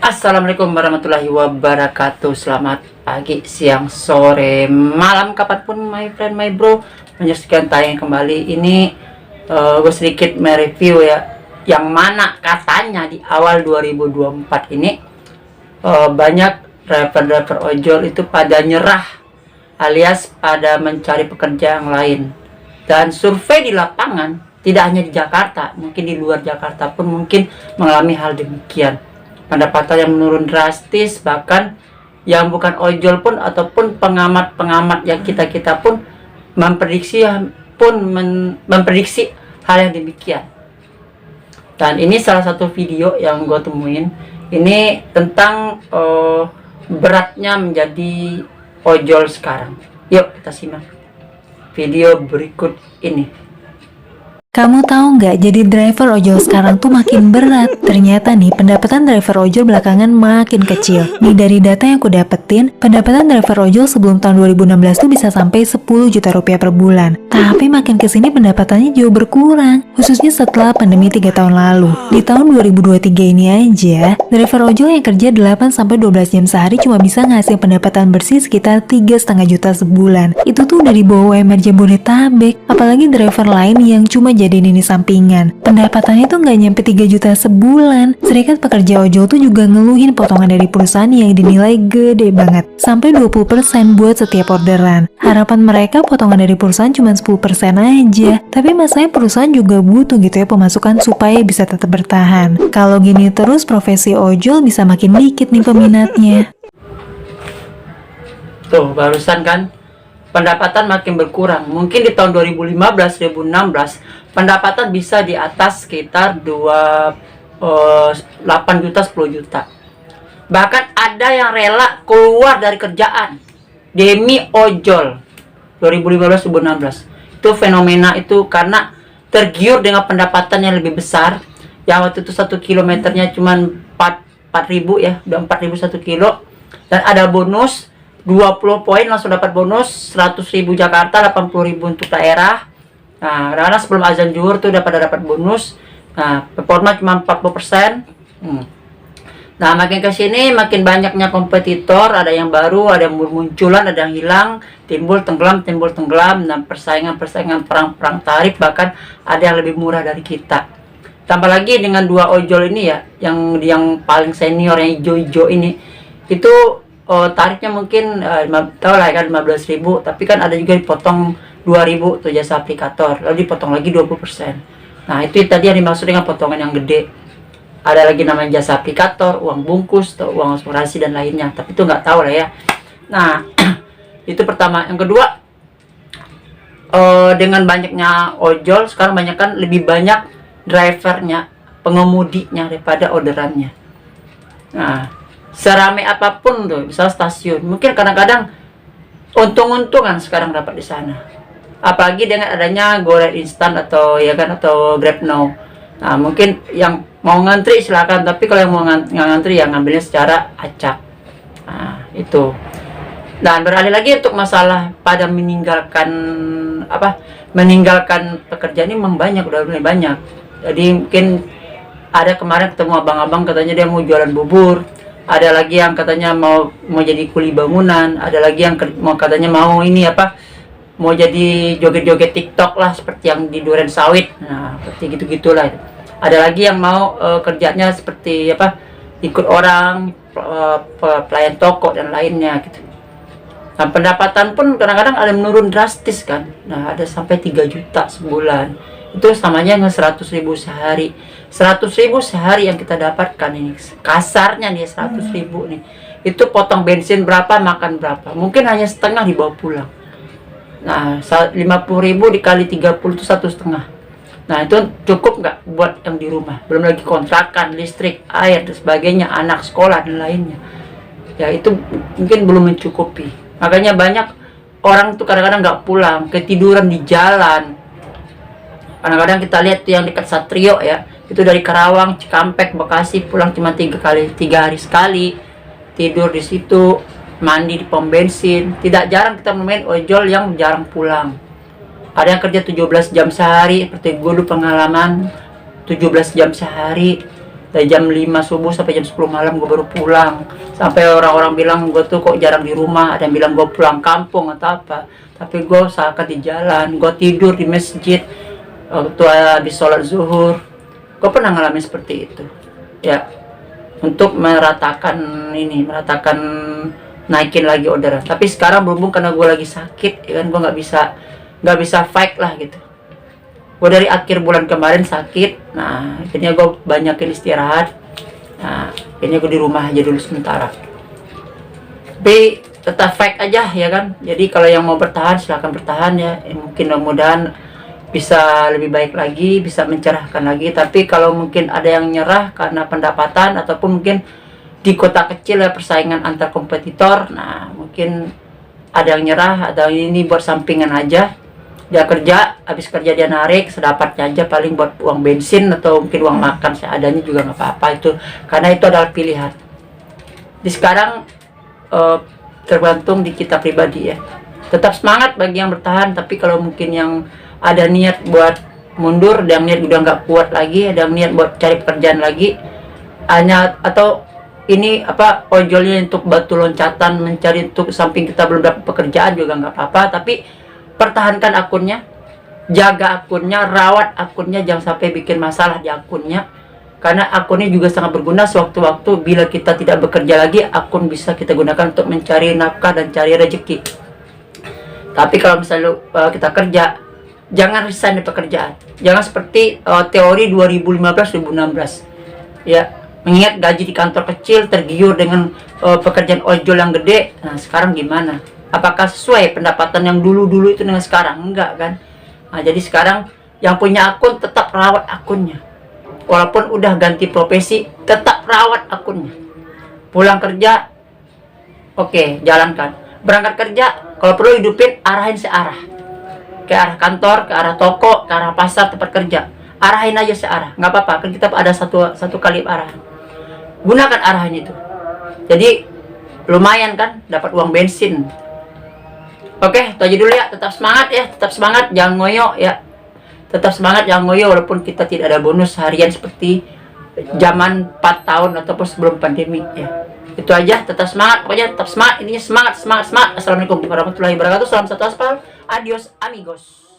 Assalamualaikum warahmatullahi wabarakatuh. Selamat pagi, siang, sore, malam, kapanpun my friend, my bro menyaksikan tayangan kembali ini. Gue sedikit mereview ya, yang mana katanya di awal 2024 ini banyak driver-driver ojol itu pada nyerah alias pada mencari pekerjaan lain. Dan survei di lapangan, tidak hanya di Jakarta, mungkin di luar Jakarta pun mungkin mengalami hal demikian. Pendapatan yang menurun drastis, bahkan yang bukan ojol pun ataupun pengamat-pengamat yang kita pun memprediksi hal yang demikian. Dan ini salah satu video yang gue temuin, ini tentang beratnya menjadi ojol sekarang. Yuk kita simak video berikut ini. Kamu tahu nggak, jadi driver ojol sekarang tuh makin berat. Ternyata nih, pendapatan driver ojol belakangan makin kecil. Nih dari data yang aku dapetin, pendapatan driver ojol sebelum tahun 2016 tuh bisa sampai 10 juta rupiah per bulan. Tapi makin kesini pendapatannya jauh berkurang, khususnya setelah pandemi 3 tahun lalu. Di tahun 2023 ini aja, driver ojol yang kerja 8-12 jam sehari cuma bisa ngasih pendapatan bersih sekitar 3,5 juta sebulan. Itu tuh udah di bawah UMR Jabodetabek. Apalagi driver lain yang cuma jadi ini sampingan, pendapatannya tuh nggak nyampe 3 juta sebulan. Serikat pekerja ojol tuh juga ngeluhin potongan dari perusahaan yang dinilai gede banget, sampai 20% buat setiap orderan. Harapan mereka potongan dari perusahaan cuma 10% aja, tapi masanya perusahaan juga butuh gitu ya pemasukan supaya bisa tetap bertahan. Kalau gini terus profesi ojol bisa makin dikit nih peminatnya. Tuh barusan kan, pendapatan makin berkurang. Mungkin di tahun 2015-2016 pendapatan bisa di atas sekitar 8 juta, 10 juta. Bahkan ada yang rela keluar dari kerjaan demi ojol 2015-2016. Itu fenomena itu karena tergiur dengan pendapatan yang lebih besar. Yang waktu itu 1 kilometernya cuma 4.000 ya, udah 4.000 1 kilo. Dan ada bonus 20 poin, langsung dapat bonus 100.000 Jakarta, 80.000 untuk daerah. Nah, karena sebelum azan zuhur tuh udah pada dapat bonus. Nah, performa cuma 40%. Nah, makin kesini makin banyaknya kompetitor, ada yang baru, ada yang munculan, ada yang hilang, timbul tenggelam. Dan persaingan perang tarif, bahkan ada yang lebih murah dari kita. Tambah lagi dengan dua ojol ini ya, yang paling senior yang hijau-hijau ini, itu tarifnya mungkin tahu lah kan 15.000, tapi kan ada juga dipotong 2.000 tuh jasa aplikator, lalu dipotong lagi 20%. Nah, itu tadi yang dimaksud dengan potongan yang gede. Ada lagi namanya jasa aplikator, uang bungkus, atau uang asuransi dan lainnya, tapi itu nggak tahu lah ya. Nah, itu pertama. Yang kedua, dengan banyaknya ojol sekarang lebih banyak drivernya, pengemudinya daripada orderannya. Nah, seramai apapun tuh, misal stasiun, mungkin kadang-kadang untung-untungan sekarang dapat di sana. Apalagi dengan adanya Grab instan atau ya kan, atau Grab Now. Nah, mungkin yang mau ngantri silakan, tapi kalau yang mau ngantri ya ngambilnya secara acak. Nah, itu. Dan beralih lagi untuk masalah pada meninggalkan pekerjaan ini memang banyak, udah mulai banyak. Jadi mungkin ada kemarin ketemu abang-abang katanya dia mau jualan bubur. Ada lagi yang katanya mau jadi kuli bangunan, ada lagi yang katanya mau mau jadi joget-joget TikTok lah, seperti yang di Duren Sawit. Nah, seperti gitu-gitulah. Ada lagi yang mau kerjanya seperti ikut orang, pelayan toko dan lainnya gitu. Nah, pendapatan pun kadang-kadang ada menurun drastis kan. Nah, ada sampai 3 juta sebulan. Itu samanya dengan 100.000 sehari. 100.000 sehari yang kita dapatkan ini, kasarnya nih 100.000 nih, itu potong bensin berapa, makan berapa, mungkin hanya setengah dibawa pulang. Nah, 50.000 dikali 30 itu 1,5. Nah, itu cukup nggak buat yang di rumah, belum lagi kontrakan, listrik, air dan sebagainya, anak sekolah dan lainnya. Ya, itu mungkin belum mencukupi. Makanya banyak orang tuh kadang-kadang nggak pulang, ketiduran di jalan. Kadang-kadang kita lihat tuh yang dekat Satrio ya, itu dari Karawang, Cikampek, Bekasi pulang cuma 3 hari sekali, tidur di situ, mandi di pom bensin. Tidak jarang kita menemukan ojol yang jarang pulang. Ada yang kerja 17 jam sehari, seperti gue dulu pengalaman 17 jam sehari. Dari jam 5 subuh sampai jam 10 malam gue baru pulang. Sampai orang-orang bilang gue tuh kok jarang di rumah, ada yang bilang gue pulang kampung atau apa. Tapi gue usahakan di jalan, gue tidur di masjid waktu habis sholat zuhur. Gue pernah ngalamin seperti itu ya, untuk meratakan naikin lagi orderan. Tapi sekarang berhubung karena gue lagi sakit ya kan, gue nggak bisa fight lah gitu. Gue dari akhir bulan kemarin sakit, nah akhirnya gue banyakin istirahat. Nah akhirnya gue di rumah aja dulu sementara, tapi tetap fight aja ya kan. Jadi kalau yang mau bertahan silahkan bertahan ya, mungkin mudah-mudahan bisa lebih baik lagi, bisa mencerahkan lagi. Tapi kalau mungkin ada yang nyerah karena pendapatan ataupun mungkin di kota kecil ya persaingan antar kompetitor, nah mungkin ada yang nyerah atau ini buat sampingan aja. Dia kerja, habis kerja dia narik sedapatnya aja, paling buat uang bensin atau mungkin uang makan seadanya juga nggak apa-apa itu, karena itu adalah pilihan. Di sekarang tergantung di kita pribadi ya. Tetap semangat bagi yang bertahan, tapi kalau mungkin yang ada niat buat mundur, ada yang niat udah nggak kuat lagi, ada yang niat buat cari pekerjaan lagi, hanya atau ini apa ojolnya untuk batu loncatan mencari untuk samping kita belum dapat pekerjaan juga nggak apa-apa. Tapi pertahankan akunnya, jaga akunnya, rawat akunnya, jangan sampai bikin masalah di akunnya, karena akunnya juga sangat berguna sewaktu-waktu bila kita tidak bekerja lagi. Akun bisa kita gunakan untuk mencari nafkah dan cari rezeki. Tapi kalau misalnya kita kerja, jangan resign di pekerjaan, jangan seperti teori 2015-2016 ya, mengingat gaji di kantor kecil tergiur dengan pekerjaan ojol yang gede. Nah sekarang gimana? Apakah sesuai pendapatan yang dulu-dulu itu dengan sekarang? Enggak kan? Nah, jadi sekarang yang punya akun tetap rawat akunnya. Walaupun udah ganti profesi, tetap rawat akunnya. Pulang kerja, oke, jalankan. Berangkat kerja, kalau perlu hidupin, arahin searah. Ke arah kantor, ke arah toko, ke arah pasar, tempat kerja. Arahin aja searah, nggak apa-apa. Kan kita ada satu kali arahan. Gunakan arahan itu. Jadi, lumayan kan, dapat uang bensin. Oke, itu aja dulu ya. Tetap semangat ya, tetap semangat, jangan ngoyo ya. Tetap semangat, jangan ngoyo walaupun kita tidak ada bonus harian seperti zaman 4 tahun ataupun sebelum pandemi ya. Itu aja, tetap semangat, pokoknya tetap semangat, intinya semangat. Assalamualaikum warahmatullahi wabarakatuh. Salam satu aspal. Adios amigos.